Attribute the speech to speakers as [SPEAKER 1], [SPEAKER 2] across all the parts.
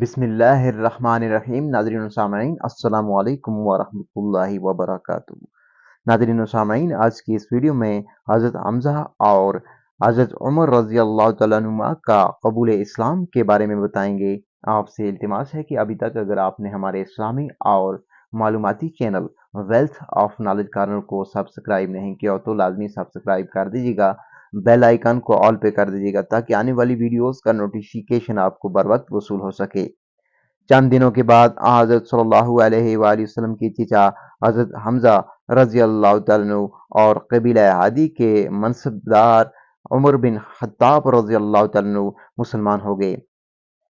[SPEAKER 1] بسم اللہ الرحمن الرحیم۔ ناظرین و سامعین، السلام علیکم ورحمۃ اللہ وبرکاتہ۔ ناظرین و سامعین، آج کی اس ویڈیو میں حضرت حمزہ اور حضرت عمر رضی اللہ تعالیٰ عنہما کا قبول اسلام کے بارے میں بتائیں گے۔ آپ سے التماس ہے کہ ابھی تک اگر آپ نے ہمارے اسلامی اور معلوماتی channel wealth of knowledge corner کو سبسکرائب نہیں کیا تو لازمی سبسکرائب کر دیجیے گا، بیل آئیکن کو آل پہ کر دیجیے گا تاکہ آنے والی ویڈیوز کا نوٹیفیکیشن آپ کو بر وقت وصول ہو سکے۔ چند دنوں کے بعد حضرت صلی اللہ علیہ وآلہ وسلم کی چچا حضرت حمزہ رضی اللہ تعالیٰ عنہ اور قبیلہ ہادی کے منصبدار عمر بن خطاب رضی اللہ تعالیٰ عنہ مسلمان ہو گئے۔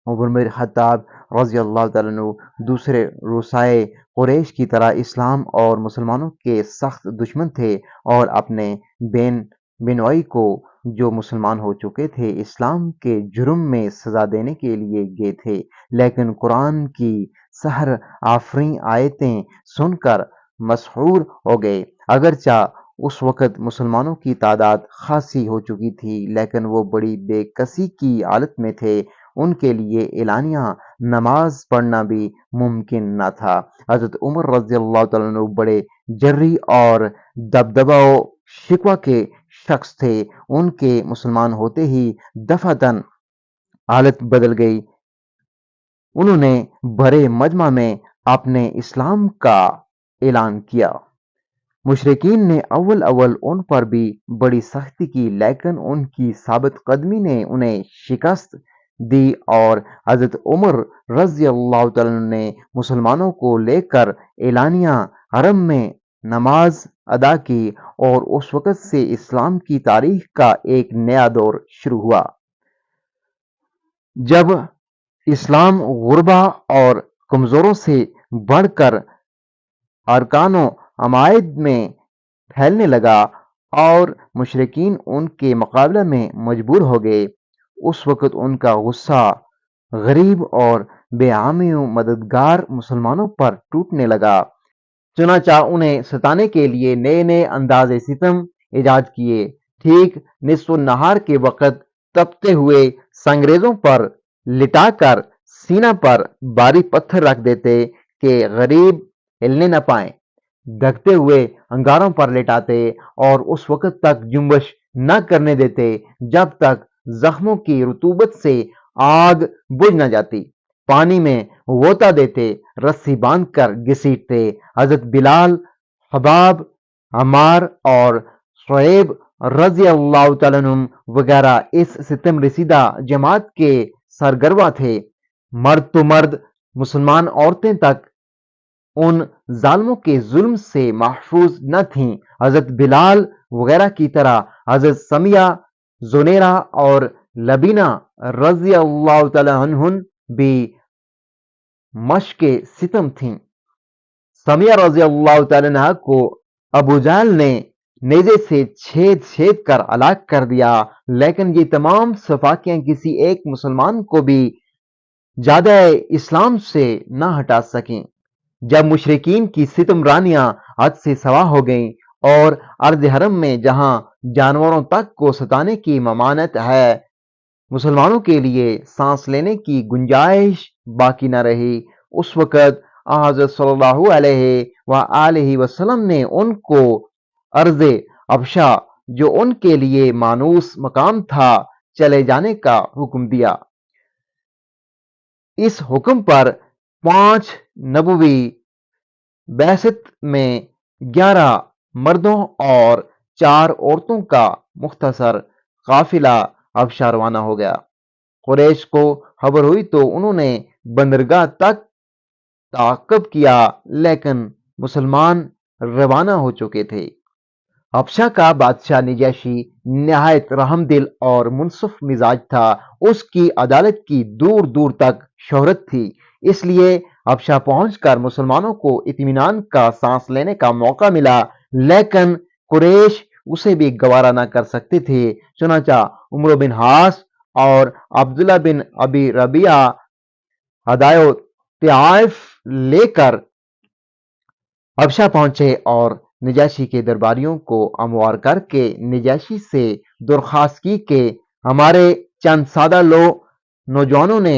[SPEAKER 1] عمر بن خطاب رضی اللہ تعالیٰ عنہ دوسرے رؤسائے قریش کی طرح اسلام اور مسلمانوں کے سخت دشمن تھے اور اپنے بینوئی کو جو مسلمان ہو چکے تھے اسلام کے جرم میں سزا دینے کے لیے گئے تھے، لیکن قرآن کی سحر آفریں آیتیں سن کر مسحور ہو گئے۔ اگرچہ اس وقت مسلمانوں کی تعداد خاصی ہو چکی تھی لیکن وہ بڑی بے کسی کی حالت میں تھے، ان کے لیے اعلانیہ نماز پڑھنا بھی ممکن نہ تھا۔ حضرت عمر رضی اللہ تعالیٰ عنہ بڑے جری اور دبدبہ و شکوہ کے شخص تھے۔ ان کے مسلمان ہوتے ہی دفعتاً حالت بدل گئی۔ انہوں نے بڑے مجمع میں اپنے اسلام کا اعلان کیا۔ مشرکین نے اول ان پر بھی بڑی سختی کی لیکن ان کی ثابت قدمی نے انہیں شکست دی اور حضرت عمر رضی اللہ تعالیٰ عنہ نے مسلمانوں کو لے کر اعلانیہ حرم میں نماز ادا کی اور اس وقت سے اسلام کی تاریخ کا ایک نیا دور شروع ہوا، جب اسلام غربا اور کمزوروں سے بڑھ کر ارکان و عمائد میں پھیلنے لگا اور مشرکین ان کے مقابلے میں مجبور ہو گئے۔ اس وقت ان کا غصہ غریب اور بے حامی و مددگار مسلمانوں پر ٹوٹنے لگا، چنانچہ انہیں ستانے کے لیے نئے انداز ستم ایجاد کیے۔ ٹھیک نصف النہار کے وقت تپتے ہوئے سنگریزوں پر لٹا کر سینہ پر بھاری پتھر رکھ دیتے کہ غریب ہلنے نہ پائیں، دھکتے ہوئے انگاروں پر لٹاتے اور اس وقت تک جنبش نہ کرنے دیتے جب تک زخموں کی رطوبت سے آگ بجھ نہ جاتی، پانی میں غوطہ دیتے، رسی باندھ کر گھسیٹتے۔ حضرت بلال، حباب، عمار اور شعیب رضی اللہ تعالیٰ عنہ وغیرہ اس ستم رسیدہ جماعت کے سرگروا تھے۔ مرد تو مرد، مسلمان عورتیں تک ان ظالموں کے ظلم سے محفوظ نہ تھیں۔ حضرت بلال وغیرہ کی طرح حضرت سمیہ، زنیرہ اور لبینہ رضی اللہ تعالیٰ عنہن بھی مشق ستم تھیں۔ سمیہ رضی اللہ تعالیٰ عنہ کو ابو جہل نے نیزے سے چھید کر ہلاک کر دیا، لیکن یہ تمام سفاکیاں کسی ایک مسلمان کو بھی جادہ اسلام سے نہ ہٹا سکیں۔ جب مشرکین کی ستم رانیاں حد سے سوا ہو گئیں اور ارض حرم میں جہاں جانوروں تک کو ستانے کی ممانعت ہے مسلمانوں کے لیے سانس لینے کی گنجائش باقی نہ رہی، اس وقت حضرت صلی اللہ علیہ وآلہ وسلم نے ان کو ارض حبشہ جو ان کے لیے مانوس مقام تھا چلے جانے کا حکم دیا۔ اس حکم پر 5 نبوی بعثت میں 11 مردوں اور 4 عورتوں کا مختصر قافلہ حبشہ روانہ ہو گیا۔ قریش کو خبر ہوئی تو انہوں نے بندرگاہ تک تعاقب کیا لیکن مسلمان روانہ ہو چکے تھے۔ حبشہ کا بادشاہ نجاشی نہایت رحم دل اور منصف مزاج تھا، اس کی عدالت کی دور دور تک شہرت تھی، اس لیے حبشہ پہنچ کر مسلمانوں کو اطمینان کا سانس لینے کا موقع ملا، لیکن قریش اسے بھی گوارا نہ کر سکتے تھے، چنانچہ عمرو بن حاص اور عبداللہ بن ابی ربیعہ ہدایہ طائف لے کر حبشہ پہنچے اور نجاشی کے درباریوں کو ہموار کر کے نجاشی سے درخواست کی کہ ہمارے چند سادہ نوجوانوں نے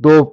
[SPEAKER 1] 2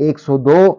[SPEAKER 1] 102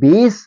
[SPEAKER 1] 20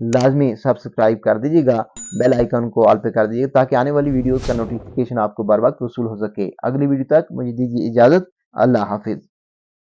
[SPEAKER 1] لازمی سبسکرائب کر دیجیے گا، بیل آئیکن کو آل پہ کر دیجیے گا تاکہ آنے والی ویڈیوز کا نوٹیفیکیشن آپ کو بر وقت وصول ہو سکے۔ اگلی ویڈیو تک مجھے دیجیے اجازت، اللہ حافظ۔